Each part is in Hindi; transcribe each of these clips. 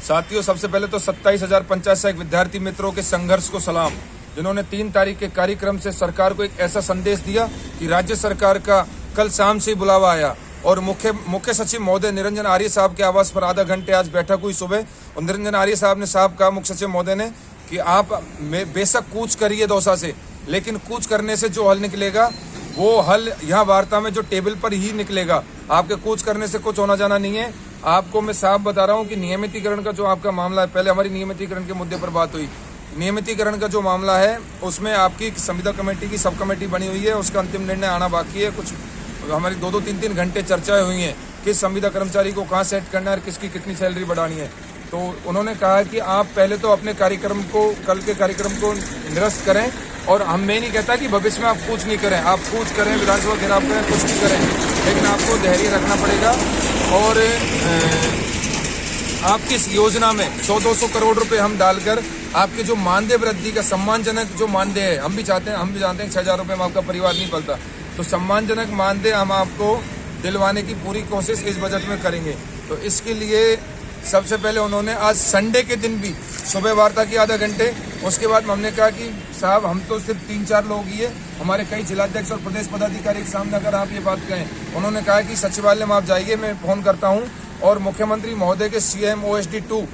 साथियों, सबसे पहले तो 27,000 पंचायत सहायक विद्यार्थी मित्रों के संघर्ष को सलाम, जिन्होंने 3 तारीख के कार्यक्रम से सरकार को एक ऐसा संदेश दिया कि राज्य सरकार का कल शाम से बुलावा आया और मुख्य सचिव महोदय निरंजन आर्य साहब के आवास पर आधा घंटे आज बैठक हुई सुबह। और निरंजन आर्य साहब ने कहा मुख्य सचिव महोदय ने कि आप बेशक कूच करिए दौसा से, लेकिन कूच करने से जो हल निकलेगा वो हल यहाँ वार्ता में जो टेबल पर ही निकलेगा। आपके कूच करने से कुछ होना जाना नहीं है। आपको मैं साफ बता रहा हूँ कि नियमितीकरण का जो आपका मामला है, पहले हमारी नियमितीकरण के मुद्दे पर बात हुई। नियमितीकरण का जो मामला है उसमें आपकी संविदा कमेटी की सब कमेटी बनी हुई है, उसका अंतिम निर्णय आना बाकी है। कुछ हमारी 2-2, 3-3 घंटे चर्चाएं हुई हैं किस संविदा कर्मचारी को कहाँ सेट करना है और किसकी कितनी सैलरी बढ़ानी है। तो उन्होंने कहा कि आप पहले तो अपने कार्यक्रम को, कल के कार्यक्रम को निरस्त करें। और मैं नहीं कहता कि भविष्य में आप कुछ नहीं करें, आप कुछ करें, विधानसभा घेराव करें, कुछ नहीं करें, लेकिन आपको धैर्य रखना पड़ेगा। और आपकी इस योजना में 100-200 करोड़ रुपए हम डालकर आपके जो मानदेय वृद्धि का सम्मानजनक जो मानदेय है, हम भी जानते हैं 6,000 रुपये में आपका परिवार नहीं पलता, तो सम्मानजनक मानदेय हम आपको दिलवाने की पूरी कोशिश इस बजट में करेंगे। तो इसके लिए सबसे पहले उन्होंने आज संडे के दिन भी सुबह वार्ता की आधा घंटे, उसके बाद हमने कहा कि साहब हम तो सिर्फ 3-4 लोग ही है, हमारे कई जिलाध्यक्ष और प्रदेश पदाधिकारी के सामने अगर आप ये बात कहें। उन्होंने कहा कि सचिवालय में आप जाइए, मैं फोन करता हूँ और मुख्यमंत्री महोदय के CM OSD2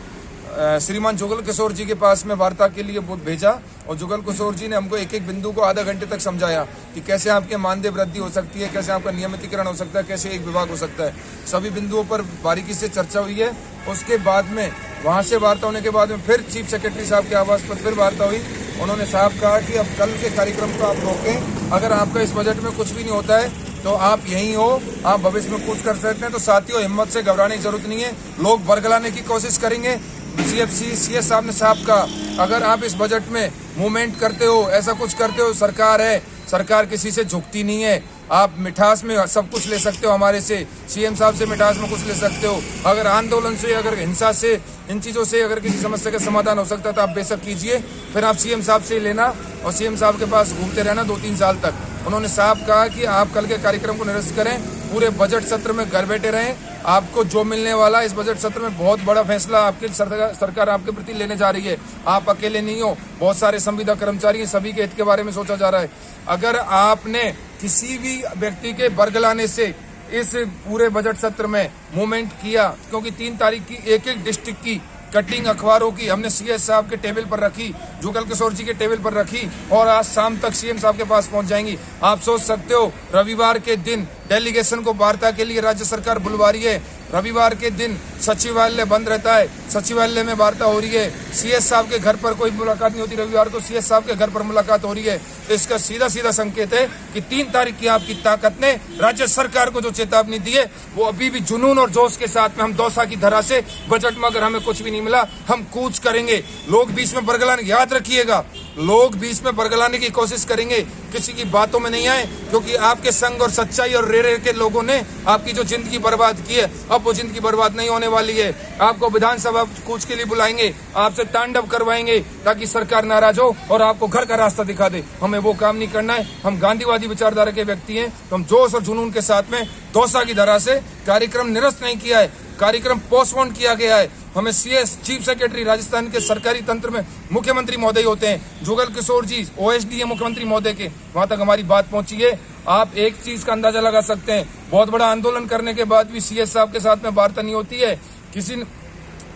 श्रीमान जुगल किशोर जी के पास में वार्ता के लिए भेजा और जुगल किशोर जी ने हमको एक एक बिंदु को आधा घंटे तक समझाया कि कैसे आपके मानदेय वृद्धि हो सकती है, कैसे आपका नियमितीकरण हो सकता है, कैसे एक विभाग हो सकता है। सभी बिंदुओं पर बारीकी से चर्चा हुई है। उसके बाद में वहाँ से वार्ता होने के बाद में फिर चीफ सेक्रेटरी साहब के आवास पर फिर वार्ता हुई। उन्होंने साहब कहा कि अब कल के कार्यक्रम को आप रोकें, अगर आपका इस बजट में कुछ भी नहीं होता है तो आप यहीं हो, आप भविष्य में कुछ कर सकते हैं। तो साथियों, हिम्मत से घबराने की जरूरत नहीं है, लोग बरगलाने की कोशिश करेंगे। CS साहब ने कहा अगर आप इस बजट में मूवमेंट करते हो, ऐसा कुछ करते हो, सरकार है, सरकार किसी से झुकती नहीं है, आप मिठास में सब कुछ ले सकते हो हमारे से, CM साहब से मिठास में कुछ ले सकते हो। अगर आंदोलन से, अगर हिंसा से, इन चीज़ों से अगर किसी समस्या का समाधान हो सकता है तो आप बेशक कीजिए, फिर आप CM साहब से लेना और CM साहब के पास घूमते रहना 2-3 साल तक। उन्होंने साहब कहा कि आप कल के कार्यक्रम को निरस्त करें, पूरे बजट सत्र में घर बैठे रहें, आपको जो मिलने वाला इस बजट सत्र में बहुत बड़ा फैसला आपकी सरकार आपके प्रति लेने जा रही है। आप अकेले नहीं हो, बहुत सारे संविदा कर्मचारी हैं, सभी के हित के बारे में सोचा जा रहा है। अगर आपने किसी भी व्यक्ति के बरगलाने से इस पूरे बजट सत्र में मूवमेंट किया, क्योंकि 3 तारीख की एक डिस्ट्रिक्ट की कटिंग अखबारों की हमने CS साहब के टेबल पर रखी, जुगल किशोर जी के टेबल पर रखी और आज शाम तक CM साहब के पास पहुंच जाएंगी। आप सोच सकते हो, रविवार के दिन डेलीगेशन को वार्ता के लिए राज्य सरकार बुलवा रही है, रविवार के दिन सचिवालय बंद रहता है, सचिवालय में वार्ता हो रही है, CS साहब के घर पर कोई मुलाकात नहीं होती, रविवार को CS साहब के घर पर मुलाकात हो रही है। तो इसका सीधा संकेत है कि 3 तारीख की आपकी ताकत ने राज्य सरकार को जो चेतावनी दी है वो अभी भी जुनून और जोश के साथ में हम दौसा की धरा से बजट में अगर हमें कुछ भी नहीं मिला हम कूच करेंगे। लोग बीच में बरगलाने, याद रखिएगा, लोग बीच में बरगलाने की कोशिश करेंगे, किसी की बातों में नहीं आए, क्योंकि आपके संग और सच्चाई और रेरे के लोगों ने आपकी जो जिंदगी बर्बाद की है, अब वो जिंदगी बर्बाद नहीं होने वाली है। आपको विधानसभा कूच के लिए बुलाएंगे, आपसे तांडव करवाएंगे ताकि सरकार नाराज हो और आपको घर का रास्ता दिखा दे। हमें वो काम नहीं करना है। हम गांधीवादी विचारधारा के व्यक्ति हैं, तो हम जोश और जुनून के साथ में दौसा की धरा से कार्यक्रम निरस्त नहीं किया है, कार्यक्रम पोस्टपोन किया गया है। हमें CS चीफ सेक्रेटरी राजस्थान के सरकारी तंत्र में मुख्यमंत्री महोदय होते हैं, जुगल किशोर जी OSD है मुख्यमंत्री महोदय के, वहां तक हमारी बात पहुंची है। आप एक चीज का अंदाजा लगा सकते हैं, बहुत बड़ा आंदोलन करने के बाद भी CS साहब के साथ में वार्ता नहीं होती है, किसी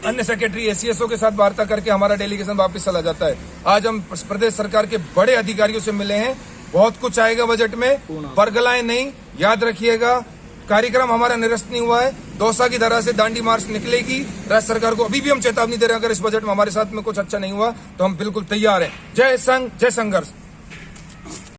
अन्य सेक्रेटरी CSO के साथ वार्ता करके हमारा डेलीगेशन वापस चला जाता है। आज हम प्रदेश सरकार के बड़े अधिकारियों से मिले हैं, बहुत कुछ आएगा बजट में, बरगलाएं नहीं, याद रखिएगा। कार्यक्रम हमारा निरस्त नहीं हुआ है, दौसा की धरा से दांडी मार्च निकलेगी। राज्य सरकार को अभी भी हम चेतावनी दे रहे हैं, अगर इस बजट में हमारे साथ में कुछ अच्छा नहीं हुआ तो हम बिल्कुल तैयार हैं। जय संघ, जय संघर्ष।